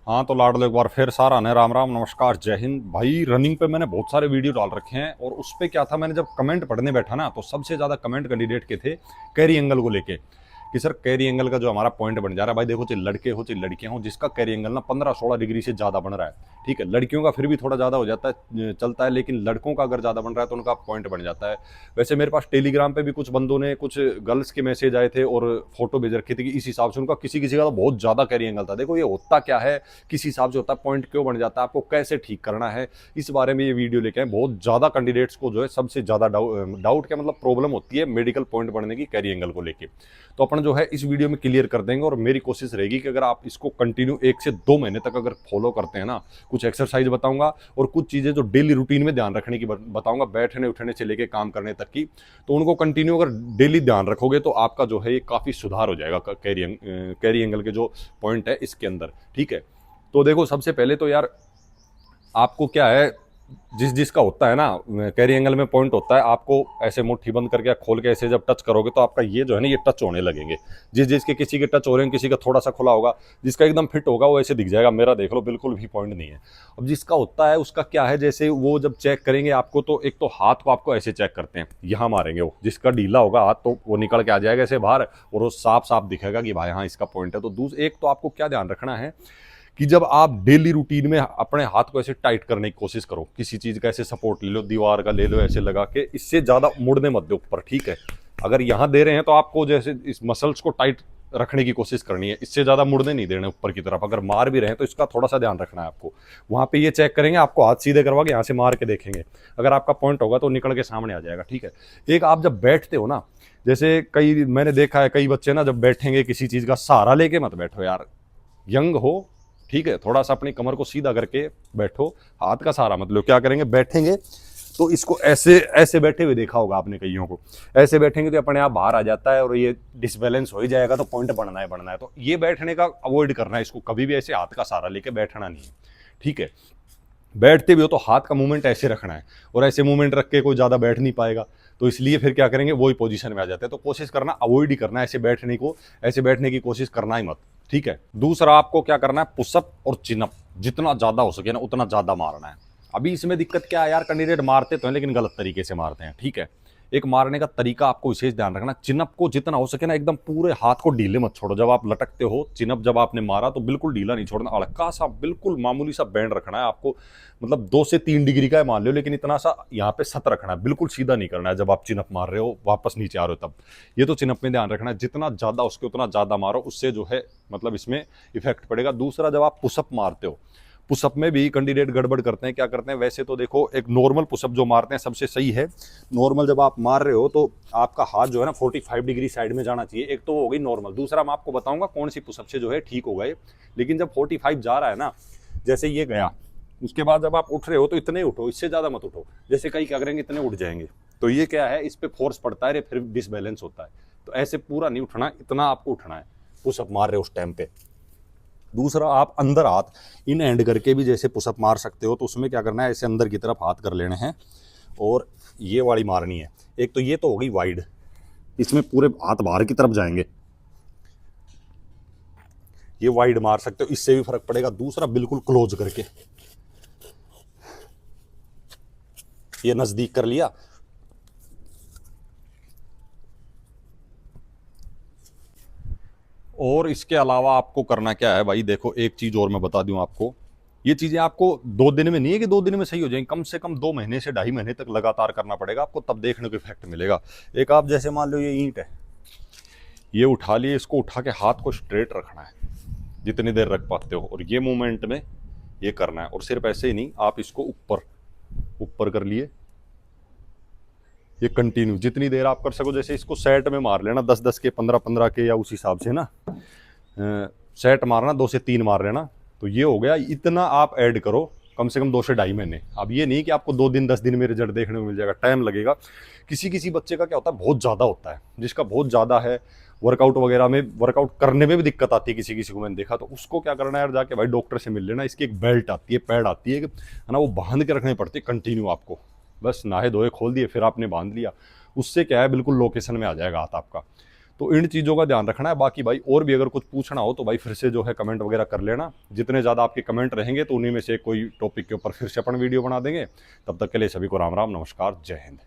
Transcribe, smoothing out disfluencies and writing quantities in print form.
हाँ तो लाडलो एक बार फिर सारा ने राम राम नमस्कार जय हिंद भाई। रनिंग पे मैंने बहुत सारे वीडियो डाल रखे हैं और उस पे क्या था, मैंने जब कमेंट पढ़ने बैठा ना तो सबसे ज्यादा कमेंट कैंडिडेट के थे कैरी एंगल को लेके कि सर कैरी एंगल का जो हमारा पॉइंट बन जा रहा है। भाई देखो, चाहे लड़के हो चाहे लड़कियां हो, जिसका कैरी एंगल ना 15-16 डिग्री से ज्यादा बन रहा है, ठीक है, लड़कियों का फिर भी थोड़ा ज्यादा हो जाता है, चलता है, लेकिन लड़कों का अगर ज्यादा बन रहा है तो उनका पॉइंट बन जाता है। वैसे मेरे पास टेलीग्राम पे भी कुछ बंदों ने, कुछ गर्ल्स के मैसेज आए थे और फोटो भेज रखी थी कि इस हिसाब से उनका किसी किसी का तो बहुत ज्यादा कैरी एंगल था। देखो ये होता क्या है, किस हिसाब से होता है, पॉइंट क्यों बन जाता है, आपको कैसे ठीक करना है, इस बारे में ये वीडियो लेके आए। बहुत ज्यादा कैंडिडेट्स को जो है सबसे ज्यादा डाउट क्या मतलब प्रॉब्लम होती है मेडिकल पॉइंट बनने की कैरी एंगल को लेके। तो अपन जो है इस वीडियो में क्लियर कर देंगे और मेरी कोशिश रहेगी कि अगर आप इसको कंटिन्यू 1 से 2 महीने तक अगर फॉलो करते हैं ना, कुछ एक्सरसाइज बताऊंगा और कुछ चीजें जो डेली रूटीन में ध्यान रखने की बताऊंगा, बैठने उठने से लेके काम करने तक की, तो उनको कंटिन्यू अगर डेली ध्यान रखोगे तो आपका जो है ये काफी सुधार हो जाएगा कैरी एंगल के जो पॉइंट है इसके अंदर, ठीक है। तो देखो सबसे पहले तो यार आपको क्या है, जिस जिसका होता है ना कैरी एंगल में पॉइंट होता है, आपको ऐसे मुट्ठी बंद करके खोल के ऐसे जब टच करोगे तो आपका ये जो है ना ये टच होने लगेंगे। जिस जिसके किसी के टच हो रहे हैं, किसी का थोड़ा सा खुला होगा, जिसका एकदम फिट होगा वो ऐसे दिख जाएगा, मेरा देख लो बिल्कुल भी पॉइंट नहीं है। अब जिसका होता है उसका क्या है, जैसे वो जब चेक करेंगे आपको तो एक तो हाथ को आपको ऐसे चेक करते हैं, यहाँ मारेंगे, वो जिसका ढीला होगा हाथ तो वो निकल के आ जाएगा ऐसे बाहर और वो साफ साफ दिखेगा कि भाई हाँ इसका पॉइंट है। तो एक तो आपको क्या ध्यान रखना है कि जब आप डेली रूटीन में अपने हाथ को ऐसे टाइट करने की कोशिश करो, किसी चीज का ऐसे सपोर्ट ले लो, दीवार का ले लो, ऐसे लगा के, इससे ज्यादा मुड़ने मत दो ऊपर, ठीक है। अगर यहां दे रहे हैं तो आपको जैसे इस मसल्स को टाइट रखने की कोशिश करनी है, इससे ज्यादा मुड़ने नहीं देने ऊपर की तरफ। अगर मार भी रहे हैं तो इसका थोड़ा सा ध्यान रखना है आपको। वहां पे ये चेक करेंगे, आपको हाथ सीधे करवा के यहाँ से मार के देखेंगे, अगर आपका पॉइंट होगा तो निकल के सामने आ जाएगा, ठीक है। एक आप जब बैठते हो ना, जैसे कई मैंने देखा है कई बच्चे ना जब बैठेंगे किसी चीज का सहारा लेके मत बैठो यार, यंग हो, ठीक है, थोड़ा सा अपनी कमर को सीधा करके बैठो, हाथ का सहारा मतलब क्या करेंगे, बैठेंगे तो इसको ऐसे ऐसे बैठे हुए देखा होगा आपने कईयों को, ऐसे बैठेंगे तो अपने आप बाहर आ जाता है और ये डिसबैलेंस हो ही जाएगा, तो पॉइंट बढ़ना है। तो ये बैठने का अवॉइड करना है, इसको कभी भी ऐसे हाथ का सहारा लेके बैठना नहीं है, ठीक है। बैठते भी हो तो हाथ का मूवमेंट ऐसे रखना है, और ऐसे मूवमेंट रख के कोई ज्यादा बैठ नहीं पाएगा, तो इसलिए फिर क्या करेंगे वही पोजीशन में आ जाते हैं। तो कोशिश करना अवॉइड ही करना है ऐसे बैठने को, ऐसे बैठने की कोशिश करना ही मत, ठीक है। दूसरा आपको क्या करना है, पुशअप और चिनअप जितना ज्यादा हो सके ना उतना ज्यादा मारना है। अभी इसमें दिक्कत क्या है यार, कैंडिडेट मारते तो हैं लेकिन गलत तरीके से मारते हैं, ठीक है। एक मारने का तरीका आपको विशेष ध्यान रखना, चिनअप को जितना हो सके ना एकदम पूरे हाथ को ढीले मत छोड़ो। जब आप लटकते हो चिनअप जब आपने मारा तो बिल्कुल ढीला नहीं छोड़ना, हल्का सा बिल्कुल मामूली सा बैंड रखना है आपको, मतलब 2 से 3 डिग्री का है मान लो, लेकिन इतना सा यहाँ पे सत रखना है, बिल्कुल सीधा नहीं करना है। जब आप चिनअप मार रहे हो वापस नीचे आ रहे हो तब, ये तो चिनअप में ध्यान रखना है, जितना ज्यादा उसके उतना ज्यादा मारो, उससे जो है मतलब इसमें इफेक्ट पड़ेगा। दूसरा जब आप पुशअप मारते हो, पुशअप में भी कैंडिडेट गड़बड़ करते हैं, क्या करते हैं, वैसे तो देखो एक नॉर्मल पुशअप जो मारते हैं सबसे सही है। नॉर्मल जब आप मार रहे हो तो आपका हाथ जो है ना 45 डिग्री साइड में जाना चाहिए, एक तो हो गई नॉर्मल। दूसरा मैं आपको बताऊंगा कौन सी पुशअप से जो है ठीक हो गए, लेकिन जब 45 जा रहा है ना, जैसे ये गया, उसके बाद जब आप उठ रहे हो तो इतने उठो, इससे ज्यादा मत उठो। जैसे कई क्या करेंगे इतने उठ जाएंगे, तो ये क्या है, इस पे फोर्स पड़ता है, फिर डिसबैलेंस होता है। तो ऐसे पूरा नहीं उठना, इतना आपको उठना है पुशअप मार रहे हो उस टाइम पे। दूसरा आप अंदर हाथ इन एंड करके भी जैसे पुशअप मार सकते हो, तो उसमें क्या करना है, ऐसे अंदर की तरफ हाथ कर लेने हैं और ये वाली मारनी है। एक तो ये तो हो गई वाइड, इसमें पूरे हाथ बाहर की तरफ जाएंगे, ये वाइड मार सकते हो, इससे भी फर्क पड़ेगा। दूसरा बिल्कुल क्लोज करके, ये नजदीक कर लिया, और इसके अलावा आपको करना क्या है भाई, देखो एक चीज और मैं बता दूं आपको, ये चीजें आपको 2 दिन में नहीं है कि 2 दिन में सही हो जाएंगी, कम से कम 2 महीने से 2.5 महीने तक लगातार करना पड़ेगा आपको, तब देखने को इफेक्ट मिलेगा। एक आप जैसे मान लो ये ईंट है, ये उठा लिए, इसको उठा के हाथ को स्ट्रेट रखना है जितनी देर रख पाते हो, और ये मूवमेंट में ये करना है। और सिर्फ ऐसे ही नहीं, आप इसको ऊपर ऊपर कर लिए, ये कंटिन्यू जितनी देर आप कर सको। जैसे इसको सेट में मार लेना 10-10 के, 15-15 के, या उस हिसाब से ना सेट मारना, 2 से 3 मार लेना, तो ये हो गया। इतना आप ऐड करो कम से कम 2 से 2.5 महीने। अब ये नहीं कि आपको 2 दिन 10 दिन में रिजल्ट देखने को मिल जाएगा, टाइम लगेगा। किसी किसी बच्चे का क्या होता है, बहुत ज्यादा होता है, जिसका बहुत ज्यादा है, वर्कआउट वगैरह में, वर्कआउट करने में भी दिक्कत आती है किसी किसी को, मैंने देखा। तो उसको क्या करना है यार, जाके भाई डॉक्टर से मिल लेना। इसकी एक बेल्ट आती है, पैड आती है ना, वो बांध के रखनी पड़ती है कंटिन्यू आपको, बस नहाए धोए खोल दिए फिर आपने बांध लिया, उससे क्या है बिल्कुल लोकेशन में आ जाएगा हाथ आपका। तो इन चीज़ों का ध्यान रखना है। बाकी भाई और भी अगर कुछ पूछना हो तो भाई फिर से जो है कमेंट वगैरह कर लेना। जितने ज़्यादा आपके कमेंट रहेंगे तो उन्हीं में से कोई टॉपिक के ऊपर फिर से अपन वीडियो बना देंगे। तब तक के लिए सभी को राम राम, नमस्कार, जय हिंद।